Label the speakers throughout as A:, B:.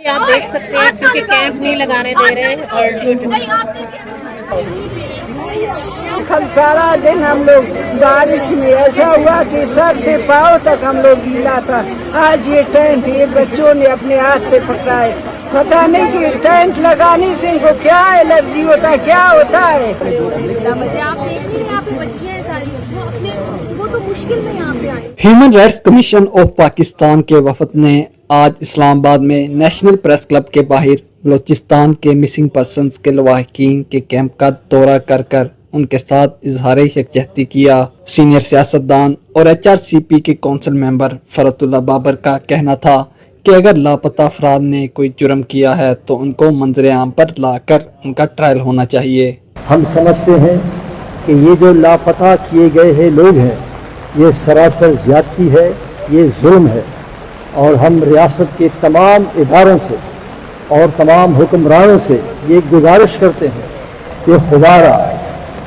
A: आप देख सकते हैं क्योंकि कैंप नहीं लगाने दे रहे और
B: कल सारा दिन हम लोग बारिश में ऐसा हुआ कि सर से पाँव तक हम लोग गीला था। आज ये टेंट ये बच्चों ने अपने हाथ से पकड़ाए। पता नहीं कि टेंट लगाने से इनको क्या एलर्जी होता है, क्या होता है।
C: आप देख रहे हैं, आप बच्चियां हैं सारी, वो तो मुश्किल में यहाँ पे आए।
D: Human rights commission of Pakistan के वफद ने आज इस्लामाबाद में नेशनल प्रेस क्लब के बाहर बलोचिस्तान के मिसिंग पर्सन्स के लवाहिकीन के कैंप का दौरा कर उनके साथ इजहार यकजहती किया। सीनियर सियासतदान और HRCP के कौंसिल मेंबर फरतुल्लाह बाबर का कहना था कि अगर लापता अफराद ने कोई जुर्म किया है तो उनको मंजर आम पर लाकर उनका ट्रायल होना चाहिए।
E: हम समझते हैं कि ये जो लापता किए गए हैं लोग हैं, ये सरासर ज्यादती है, ये जुल्म है, और हम रियासत के तमाम इदारों से और तमाम हुक्मरानों से ये गुजारिश करते हैं कि खुदारा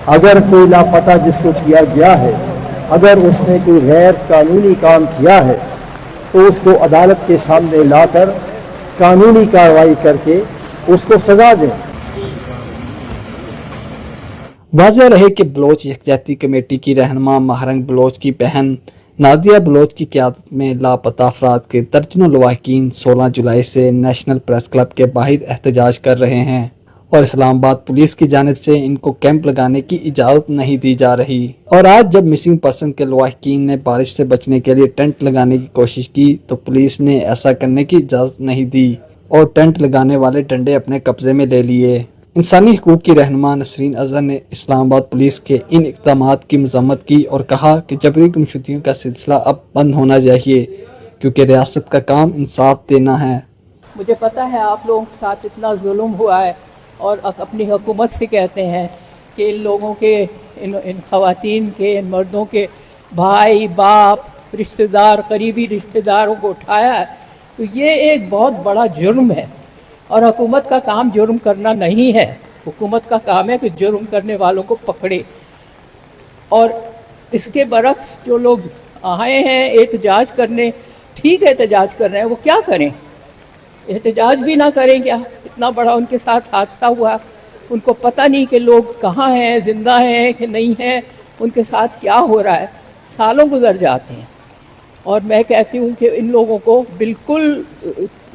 E: अगर कोई लापता जिसको किया गया है, अगर उसने कोई गैर कानूनी काम किया है तो उसको अदालत के सामने लाकर कानूनी कार्रवाई करके उसको सजा दें।
D: वाज़ेह रहे कि बलोच यकजहती कमेटी की रहनुमा महरंग बलोच की बहन नादिया बलोच की क़यादत में लापता अफराद के दर्जनों लवाहिकीन 16 जुलाई से नेशनल प्रेस क्लब के बाहर एहतजाज कर रहे हैं और इस्लामाबाद पुलिस की जानिब से इनको कैंप लगाने की इजाज़त नहीं दी जा रही। और आज जब मिसिंग पर्सन के लवाहिकीन ने बारिश से बचने के लिए टेंट लगाने की कोशिश की तो पुलिस ने ऐसा करने की इजाज़त नहीं दी और टेंट लगाने वाले डंडे अपने कब्जे में ले लिए। इंसानी हकूक़ की रहनुमा नसरीन अज़हर ने इस्लामाबाद पुलिस के इन इक़दामात की मज़म्मत की और कहा कि जबरी गुमशुदगियों का सिलसिला अब बंद होना चाहिए क्योंकि रियासत का काम इंसाफ देना है।
F: मुझे पता है आप लोगों के साथ इतना जुल्म हुआ है और अपनी हुकूमत से कहते हैं कि इन लोगों के इन ख़वातीन के, इन मर्दों के भाई बाप रिश्तेदार करीबी रिश्तेदारों को उठाया है, तो ये एक बहुत बड़ा जुर्म है और हुकूमत का काम जुर्म करना नहीं है। हुकूमत का काम है कि जुर्म करने वालों को पकड़े। और इसके बरक्स जो लोग आए हैं एहतजाज करने, ठीक है एहतजाज कर रहे हैं, वो क्या करें? एहतजाज भी ना करें क्या? इतना बड़ा उनके साथ हादसा हुआ, उनको पता नहीं कि लोग कहाँ हैं, जिंदा हैं कि नहीं हैं, उनके साथ क्या हो रहा है। सालों गुजर जाते हैं और मैं कहती हूँ कि इन लोगों को बिल्कुल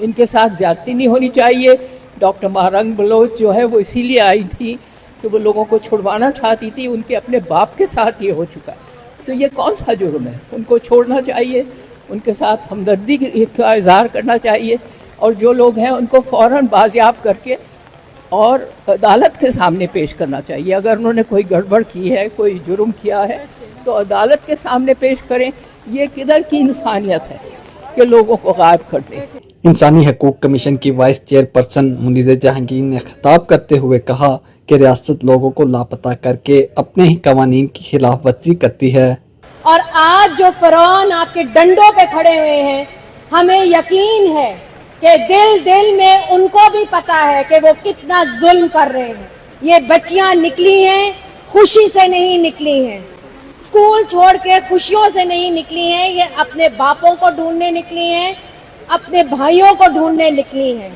F: इनके साथ ज़्यादती नहीं होनी चाहिए। डॉक्टर महरंग बलोच जो है वो इसीलिए आई थी कि वो लोगों को छुड़वाना चाहती थी, उनके अपने बाप के साथ ये हो चुका है। तो ये कौन सा जुर्म है? उनको छोड़ना चाहिए, उनके साथ हमदर्दी का इजहार करना चाहिए और जो लोग हैं उनको फ़ौरन बाजियाब करके और अदालत के सामने पेश करना चाहिए। अगर उन्होंने कोई गड़बड़ की है, कोई जुर्म किया है तो अदालत के सामने पेश करें। ये किधर की इंसानियत है कि लोगों को गायब कर दे।
D: इंसानी हकूक़ कमीशन की वाइस चेयरपर्सन मुनीर जहांगीर ने खिताब करते हुए कहा कि रियासत लोगों को लापता करके अपने ही कवानीन की खिलाफ वर्जी करती है।
C: और आज जो फ़िरौन आपके डंडों पे खड़े हुए हैं, हमें यकीन है कि दिल में उनको भी पता है कि वो कितना जुल्म कर रहे हैं। ये बच्चियां निकली हैं, खुशी से नहीं निकली हैं, स्कूल छोड़ के खुशियों से नहीं निकली हैं, ये अपने बापों को ढूंढने निकली हैं, अपने भाइयों को ढूंढने निकली हैं।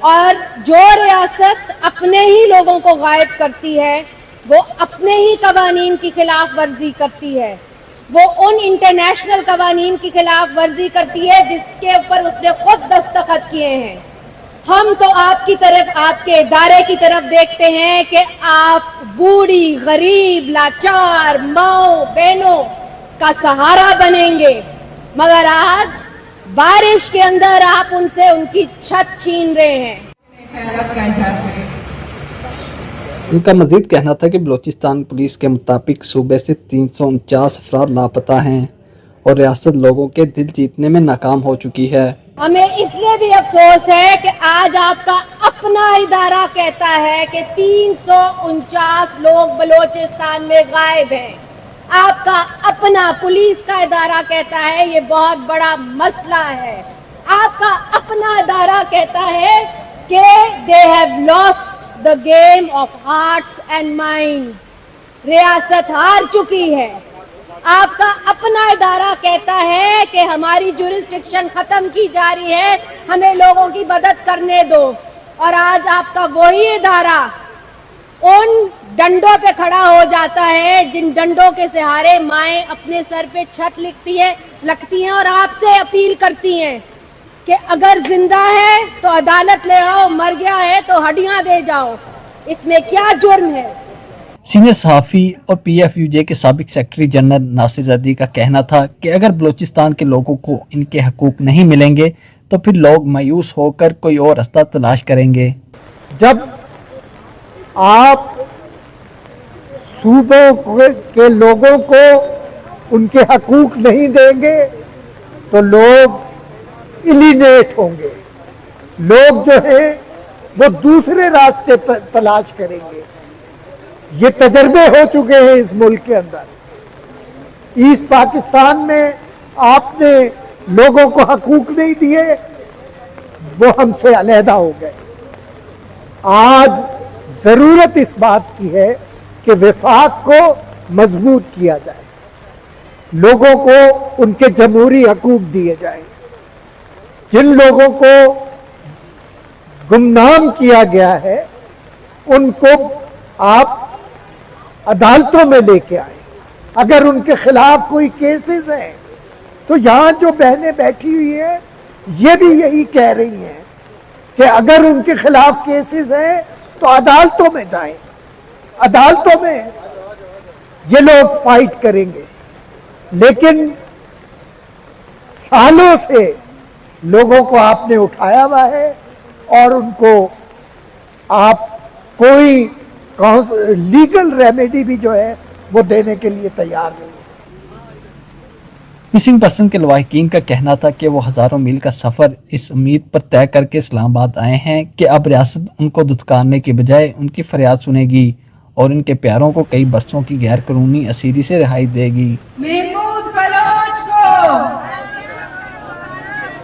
C: और जो रियासत अपने ही लोगों को गायब करती है, वो अपने ही कवानीन की खिलाफ वर्जी करती है, वो उन इंटरनेशनल कवानीन की खिलाफ वर्जी करती है जिसके ऊपर उसने खुद दस्तखत किए हैं। हम तो आपकी तरफ, आपके इदारे की तरफ देखते हैं कि आप बूढ़ी गरीब लाचार माओ बहनों का सहारा बनेंगे, मगर आज बारिश के अंदर आप उनसे उनकी छत छीन रहे हैं।
D: उनका मजीद कहना था कि बलोचिस्तान पुलिस के मुताबिक सूबे से 349 अफराद लापता हैं और रियासत लोगों के दिल जीतने में नाकाम हो चुकी है।
C: हमें इसलिए भी अफसोस है कि आज आपका अपना इदारा कहता है कि 349 लोग बलोचिस्तान में गायब हैं। आपका अपना पुलिस का इदारा कहता है ये बहुत बड़ा मसला है। आपका अपना इदारा कहता है कि they have lost the game of hearts and minds। रियासत हार चुकी है آپ کا اپنا ادارہ کہتا ہے کہ ہماری جورسڈکشن ختم کی جا رہی ہے, ہمیں لوگوں کی مدد کرنے دو, اور آج آپ کا وہی ادارہ ان ڈنڈوں پہ کھڑا ہو جاتا ہے جن ڈنڈوں کے سہارے مائیں اپنے سر پہ چھت لگتی ہیں اور آپ سے اپیل کرتی ہیں کہ اگر زندہ ہے تو عدالت لے آؤ, مر گیا ہے تو ہڈیاں دے جاؤ. اس میں کیا جرم ہے؟
D: سینئر صحافی اور پی ایف یو جے کے سابق سیکرٹری جنرل ناصر زیدی کا کہنا تھا کہ اگر بلوچستان کے لوگوں کو ان کے حقوق نہیں ملیں گے تو پھر لوگ مایوس ہو کر کوئی اور راستہ تلاش کریں گے.
E: جب آپ صوبوں کے لوگوں کو ان کے حقوق نہیں دیں گے تو لوگ ایلینیٹ ہوں گے, لوگ جو ہیں وہ دوسرے راستے تلاش کریں گے. یہ تجربے ہو چکے ہیں اس ملک کے اندر. ایسٹ پاکستان میں آپ نے لوگوں کو حقوق نہیں دیے, وہ ہم سے علیحدہ ہو گئے. آج ضرورت اس بات کی ہے کہ وفاق کو مضبوط کیا جائے, لوگوں کو ان کے جمہوری حقوق دیے جائیں. جن لوگوں کو گمنام کیا گیا ہے ان کو آپ عدالتوں میں لے کے آئیں. اگر ان کے خلاف کوئی کیسز ہیں تو یہاں جو بہنیں بیٹھی ہوئی ہیں یہ بھی یہی کہہ رہی ہیں کہ اگر ان کے خلاف کیسز ہیں تو عدالتوں میں جائیں, عدالتوں میں یہ لوگ فائٹ کریں گے. لیکن سالوں سے لوگوں کو آپ نے اٹھایا ہوا ہے اور ان کو آپ کوئی لیگل ریمیڈی بھی جو ہے وہ دینے کے لیے تیار نہیں ہے.
D: مسنگ پرسن کے لواحقین کا کہنا تھا کہ وہ ہزاروں میل کا سفر اس امید پر طے کر کے اسلام آباد آئے ہیں کہ اب ریاست ان کو دھتکارنے کے بجائے ان کی فریاد سنے گی اور ان کے پیاروں کو کئی برسوں کی غیر قانونی اسیری سے رہائی دے گی.
B: محمود بلوچ کو